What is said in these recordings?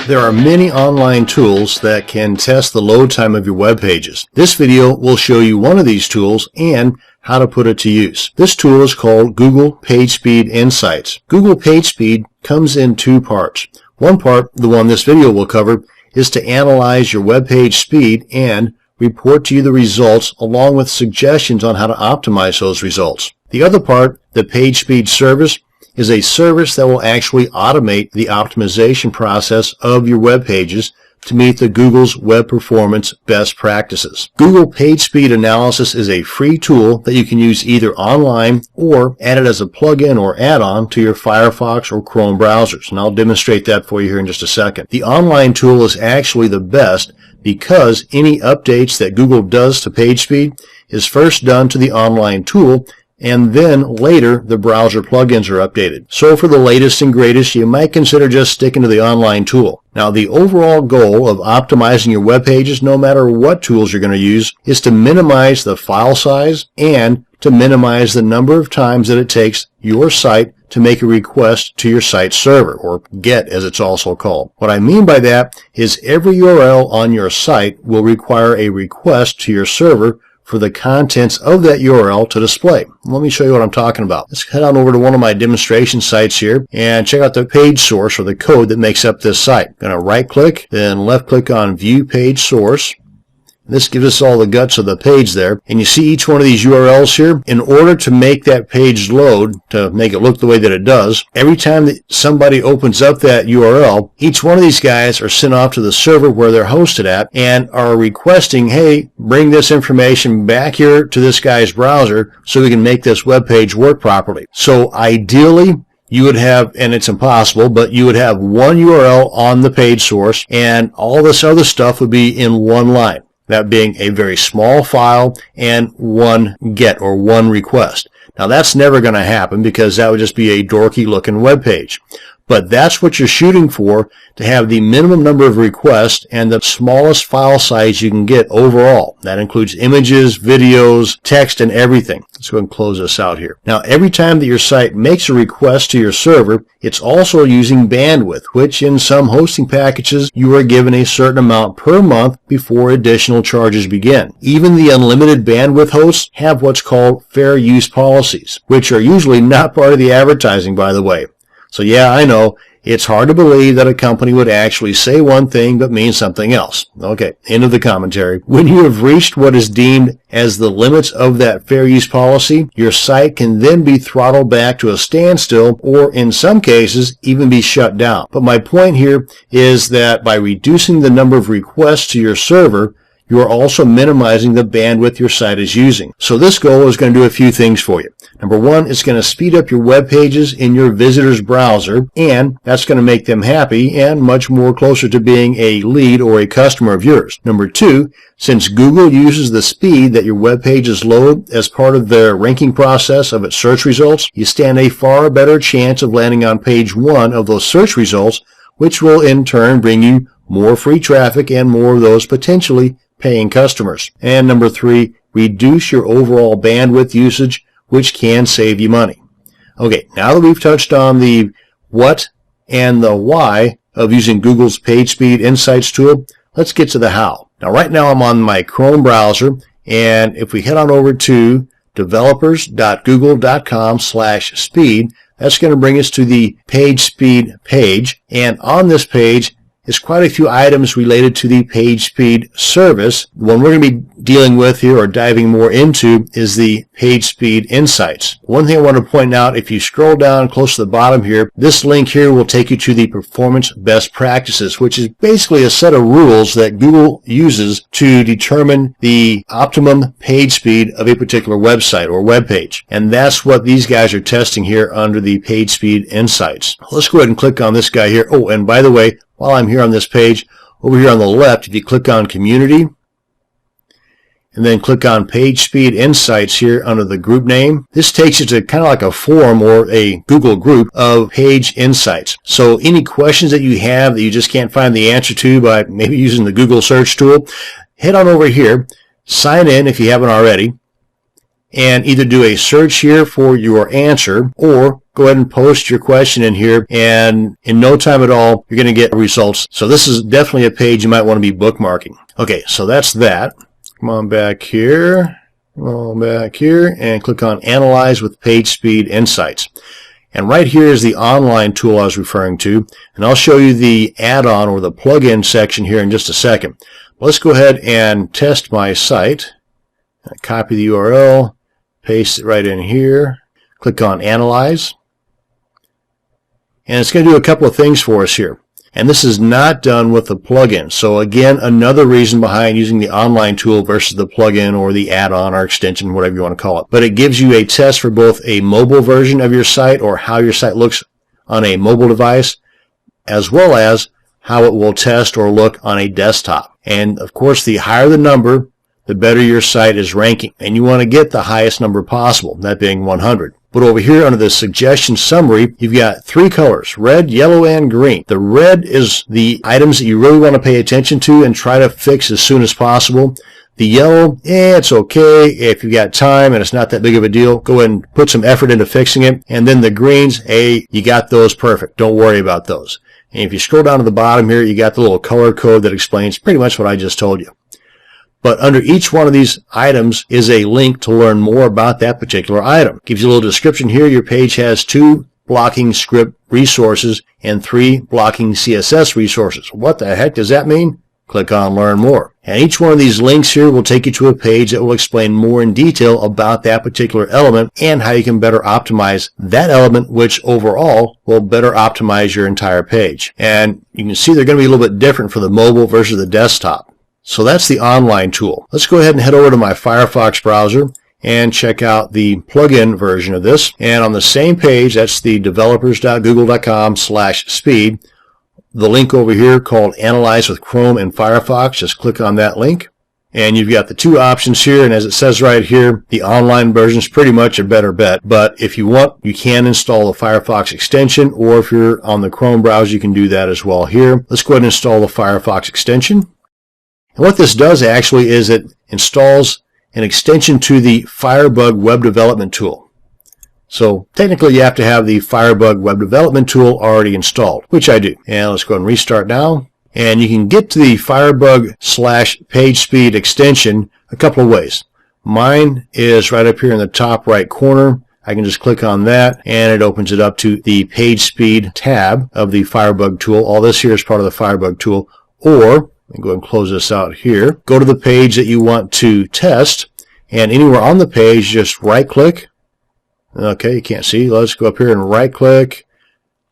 There are many online tools that can test the load time of your web pages. This video will show you one of these tools and how to put it to use. This tool is called Google PageSpeed Insights. Google PageSpeed comes in two parts. One part, the one this video will cover, is to analyze your web page speed and report to you the results along with suggestions on how to optimize those results. The other part, the PageSpeed service, is a service that will actually automate the optimization process of your web pages to meet the Google's web performance best practices. Google PageSpeed Analysis is a free tool that you can use either online or add it as a plugin or add-on to your Firefox or Chrome browsers, and I'll demonstrate that for you here in just a second. The online tool is actually the best because any updates that Google does to PageSpeed is first done to the online tool, and then later the browser plugins are updated. So for the latest and greatest, you might consider just sticking to the online tool. Now, the overall goal of optimizing your web pages, no matter what tools you're going to use, is to minimize the file size and to minimize the number of times that it takes your site to make a request to your site server, or GET as it's also called. What I mean by that is every URL on your site will require a request to your server for the contents of that URL to display. Let me show you what I'm talking about. Let's head on over to one of my demonstration sites here and check out the page source or the code that makes up this site. I'm going to right click, then left click on View Page Source. This gives us all the guts of the page there. And you see each one of these URLs here. In order to make that page load, to make it look the way that it does, every time that somebody opens up that URL, each one of these guys are sent off to the server where they're hosted at and are requesting, hey, bring this information back here to this guy's browser so we can make this web page work properly. So ideally, you would have, and it's impossible, but you would have one URL on the page source and all this other stuff would be in one line. That being a very small file and one GET or one request. Now that's never going to happen because that would just be a dorky looking web page. But that's what you're shooting for, to have the minimum number of requests and the smallest file size you can get overall. That includes images, videos, text, and everything. Let's go ahead and close this out here. Now, every time that your site makes a request to your server, it's also using bandwidth, which in some hosting packages, you are given a certain amount per month before additional charges begin. Even the unlimited bandwidth hosts have what's called fair use policies, which are usually not part of the advertising, by the way. So yeah, I know, it's hard to believe that a company would actually say one thing but mean something else. Okay, end of the commentary. When you have reached what is deemed as the limits of that fair use policy, your site can then be throttled back to a standstill or in some cases even be shut down. But my point here is that by reducing the number of requests to your server, you are also minimizing the bandwidth your site is using. So this goal is going to do a few things for you. Number one, it's going to speed up your web pages in your visitor's browser, and that's going to make them happy and much more closer to being a lead or a customer of yours. Number two, since Google uses the speed that your web pages load as part of their ranking process of its search results, you stand a far better chance of landing on page one of those search results, which will in turn bring you more free traffic and more of those potentially paying customers. And number three, reduce your overall bandwidth usage, which can save you money. Okay, now that we've touched on the what and the why of using Google's PageSpeed Insights tool, let's get to the how. Now right now I'm on my Chrome browser, and if we head on over to developers.google.com/speed, that's going to bring us to the PageSpeed page, and on this page is quite a few items related to the PageSpeed service. The one we're going to be dealing with here or diving more into is the PageSpeed Insights. One thing I want to point out, if you scroll down close to the bottom here, this link here will take you to the Performance Best Practices, which is basically a set of rules that Google uses to determine the optimum page speed of a particular website or web page. And that's what these guys are testing here under the PageSpeed Insights. Let's go ahead and click on this guy here. Oh, and by the way, while I'm here on this page, over here on the left, if you click on Community, and then click on PageSpeed Insights here under the group name, this takes you to kind of like a forum or a Google group of page insights. So any questions that you have that you just can't find the answer to by maybe using the Google search tool, head on over here, sign in if you haven't already, and either do a search here for your answer, or go ahead and post your question in here, and in no time at all, you're going to get results. So this is definitely a page you might want to be bookmarking. Okay, so that's that. Come on back here. And click on Analyze with PageSpeed Insights. And right here is the online tool I was referring to, and I'll show you the add-on or the plugin section here in just a second. Let's go ahead and test my site. Copy the URL, paste it right in here, click on Analyze, and it's going to do a couple of things for us here. And this is not done with the plugin. So again, another reason behind using the online tool versus the plugin or the add-on or extension, whatever you want to call it. But it gives you a test for both a mobile version of your site, or how your site looks on a mobile device, as well as how it will test or look on a desktop. And of course, the higher the number, the better your site is ranking. And you want to get the highest number possible, that being 100. But over here under the suggestion summary, you've got 3 colors, red, yellow, and green. The red is the items that you really want to pay attention to and try to fix as soon as possible. The yellow, it's okay. If you've got time and it's not that big of a deal, go ahead and put some effort into fixing it. And then the greens, hey, you got those perfect. Don't worry about those. And if you scroll down to the bottom here, you got the little color code that explains pretty much what I just told you. But under each one of these items is a link to learn more about that particular item. Gives you a little description here. Your page has 2 blocking script resources and 3 blocking CSS resources. What the heck does that mean? Click on Learn More. And each one of these links here will take you to a page that will explain more in detail about that particular element and how you can better optimize that element, which overall will better optimize your entire page. And you can see they're going to be a little bit different for the mobile versus the desktop. So that's the online tool. Let's go ahead and head over to my Firefox browser and check out the plugin version of this. And on the same page, that's the developers.google.com/speed. The link over here called Analyze with Chrome and Firefox. Just click on that link. And you've got the 2 options here. And as it says right here, the online version is pretty much a better bet. But if you want, you can install the Firefox extension. Or if you're on the Chrome browser, you can do that as well here. Let's go ahead and install the Firefox extension. And what this does actually is it installs an extension to the Firebug web development tool. So technically you have to have the Firebug web development tool already installed, which I do. And let's go ahead and restart now. And you can get to the Firebug/PageSpeed extension a couple of ways. Mine is right up here in the top right corner. I can just click on that and it opens it up to the PageSpeed tab of the Firebug tool. All this here is part of the Firebug tool. Or go ahead and close this out here. Go to the page that you want to test, and anywhere on the page, just right-click. Okay, you can't see. Let's go up here and right-click.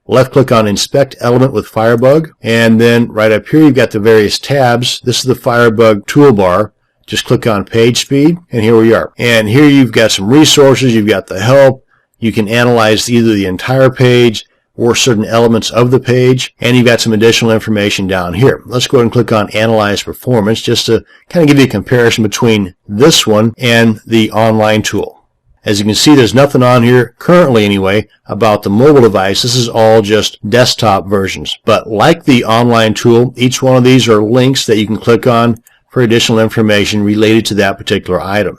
Left-click on Inspect Element with Firebug, and then right up here, you've got the various tabs. This is the Firebug toolbar. Just click on PageSpeed, and here we are. And here you've got some resources. You've got the help. You can analyze either the entire page or certain elements of the page, and you've got some additional information down here. Let's go ahead and click on Analyze Performance just to kind of give you a comparison between this one and the online tool. As you can see, there's nothing on here, currently anyway, about the mobile device. This is all just desktop versions. But like the online tool, each one of these are links that you can click on for additional information related to that particular item.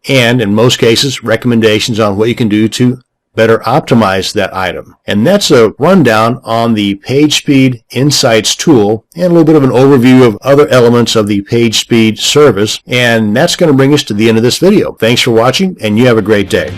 And in most cases, recommendations on what you can do to better optimize that item. And that's a rundown on the PageSpeed Insights tool and a little bit of an overview of other elements of the PageSpeed service. And that's going to bring us to the end of this video. Thanks for watching, and you have a great day.